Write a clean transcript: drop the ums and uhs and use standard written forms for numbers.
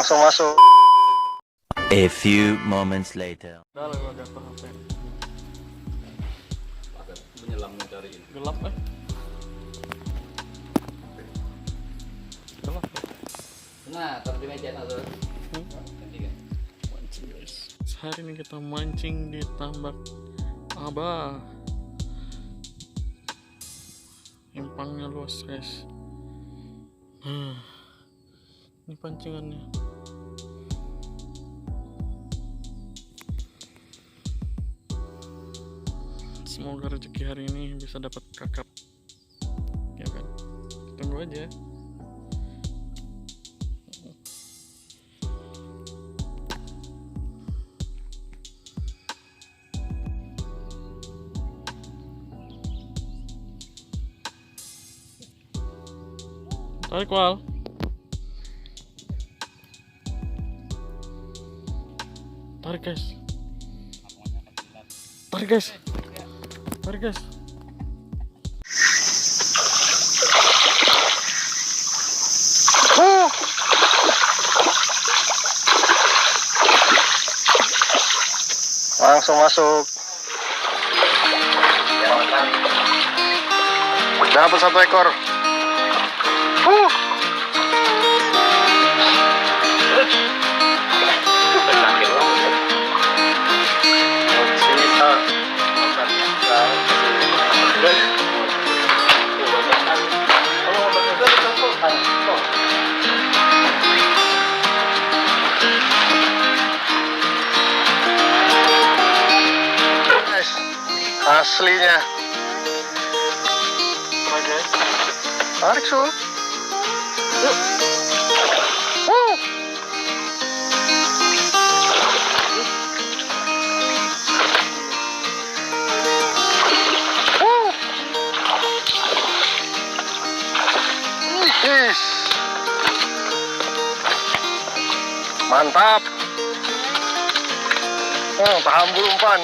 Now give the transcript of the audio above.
Langsung masuk. A few moments later. Udah lah, gua jatuh HP. Menyelam mencari ini. Gelap Gelap ya. Nah, taruh di meja atau ganti kan? Mancing guys. Hari ini kita mancing di tambak Abah. Diempangnya luas guys. Ini pancingannya. Semoga rezeki hari ini bisa dapat kakap, ya kan? Tunggu aja. Tarik wal. Tarik guys. Tarik guys. Tarik guys. Langsung masuk. Dapat 1 ekor. Aslinya. Tarik sul. Yuk. Mantap. Tahan umpan.